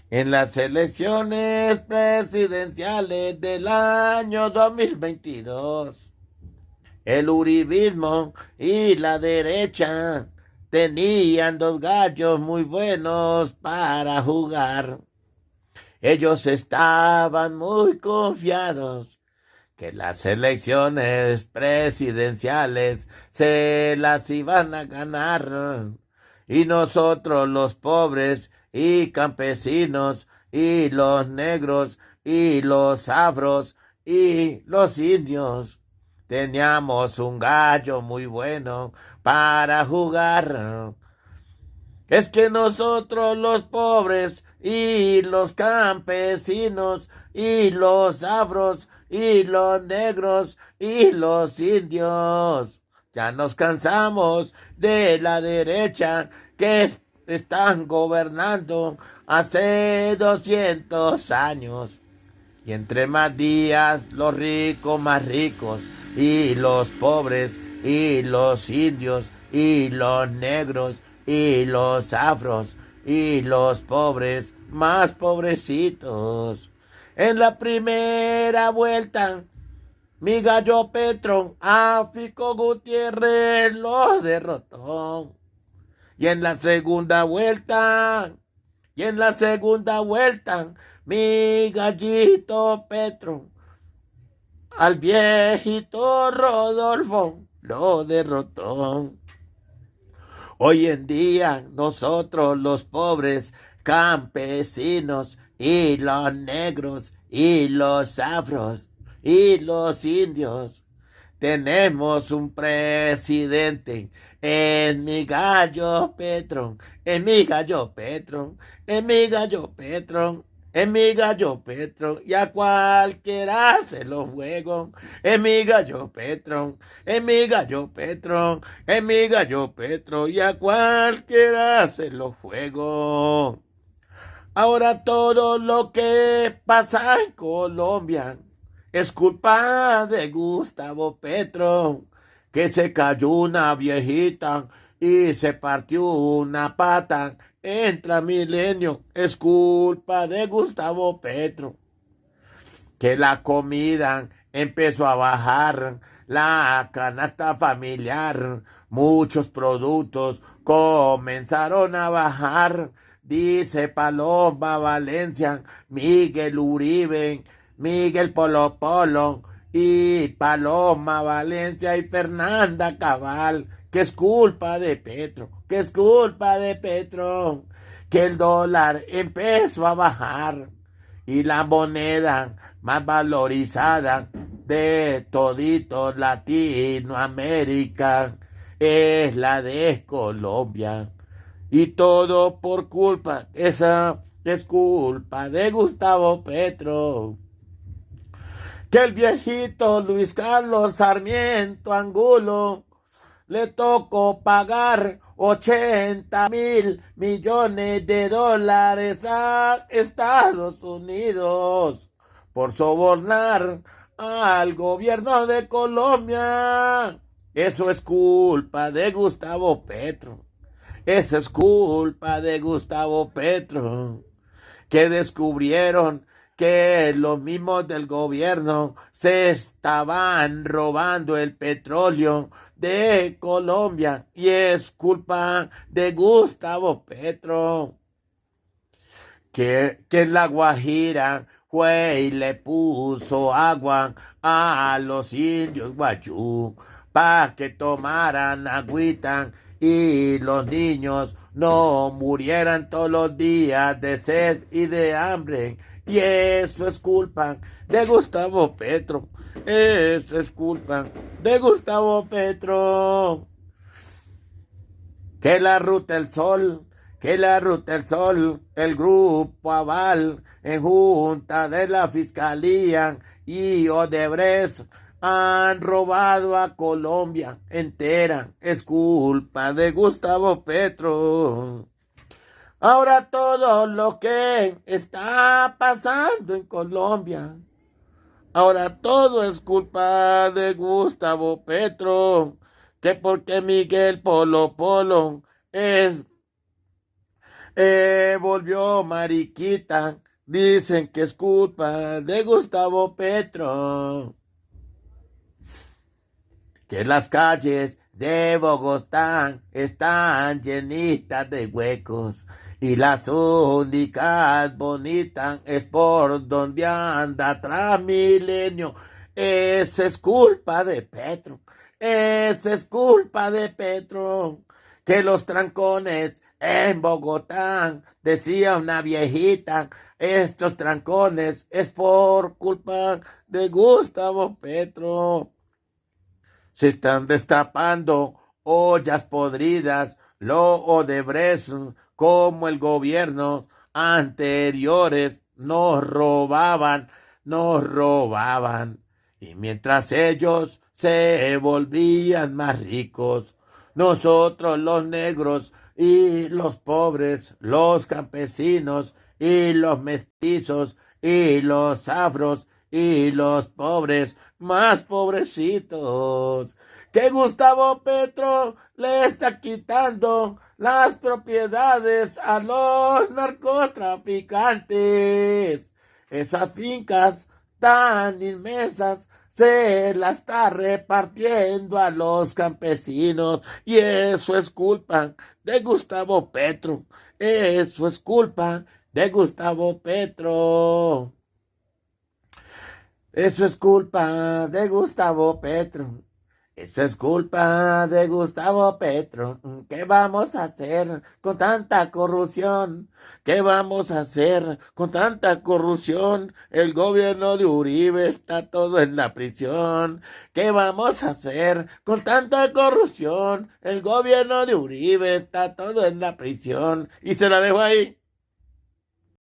En las elecciones presidenciales del año 2022, el uribismo y la derecha tenían dos gallos muy buenos para jugar. Ellos estaban muy confiados que las elecciones presidenciales se las iban a ganar. Y nosotros los pobres y campesinos y los negros y los afros y los indios teníamos un gallo muy bueno para jugar. Es que nosotros los pobres y los campesinos y los afros y los negros y los indios ya nos cansamos de la derecha que están gobernando hace 200 años. Y entre más días los ricos más ricos y los pobres y los indios y los negros y los afros y los pobres más pobrecitos. En la primera vuelta, mi gallo Petro, a Fico Gutiérrez lo derrotó. Y en la segunda vuelta, mi gallito Petro, al viejito Rodolfo lo derrotó. Hoy en día nosotros los pobres campesinos y los negros y los afros y los indios tenemos un presidente en mi gallo Petro, en mi gallo Petro, en mi gallo Petro, en mi gallo Petro, y a cualquiera se lo juego, en mi gallo Petro, en mi gallo Petro, en mi gallo Petro, y a cualquiera se lo juego. Ahora todo lo que pasa en Colombia es culpa de Gustavo Petro, que se cayó una viejita y se partió una pata en Transmilenio. Es culpa de Gustavo Petro, que la comida empezó a bajar, la canasta familiar, muchos productos comenzaron a bajar. Dice Paloma Valencia, Miguel Uribe, Miguel Polo Polo y Paloma Valencia y Fernanda Cabal, que es culpa de Petro, que es culpa de Petro, que el dólar empezó a bajar y la moneda más valorizada de todito Latinoamérica es la de Colombia. Y todo por culpa, esa es culpa de Gustavo Petro. Que el viejito Luis Carlos Sarmiento Angulo le tocó pagar 80.000 millones de dólares a Estados Unidos por sobornar al gobierno de Colombia. Eso es culpa de Gustavo Petro. Eso es culpa de Gustavo Petro, que descubrieron que los mismos del gobierno se estaban robando el petróleo de Colombia y es culpa de Gustavo Petro, que en La Guajira fue y le puso agua a los indios guayú para que tomaran agüita y los niños no murieran todos los días de sed y de hambre. Y eso es culpa de Gustavo Petro. Eso es culpa de Gustavo Petro. Que la Ruta del Sol, que la Ruta del Sol, el Grupo Aval, en junta de la Fiscalía y Odebrecht han robado a Colombia entera. Es culpa de Gustavo Petro. Ahora todo lo que está pasando en Colombia, ahora todo es culpa de Gustavo Petro, que porque Miguel Polo Polo es Volvió mariquita, dicen que es culpa de Gustavo Petro. Que las calles de Bogotá están llenitas de huecos y las únicas bonitas es por donde anda Transmilenio. Esa es culpa de Petro, esa es culpa de Petro, que los trancones en Bogotá, decía una viejita, estos trancones es por culpa de Gustavo Petro. Se están destapando ollas podridas, lo Odebrecht como el gobierno anteriores nos robaban. Y mientras ellos se volvían más ricos, nosotros los negros y los pobres, los campesinos y los mestizos y los afros y los pobres más pobrecitos, que Gustavo Petro le está quitando las propiedades a los narcotraficantes. Esas fincas tan inmensas se las está repartiendo a los campesinos y eso es culpa de Gustavo Petro. Eso es culpa de Gustavo Petro. Eso es culpa de Gustavo Petro. Eso es culpa de Gustavo Petro. ¿Qué vamos a hacer con tanta corrupción? ¿Qué vamos a hacer con tanta corrupción? El gobierno de Uribe está todo en la prisión. ¿Qué vamos a hacer con tanta corrupción? El gobierno de Uribe está todo en la prisión. Y se la dejo ahí.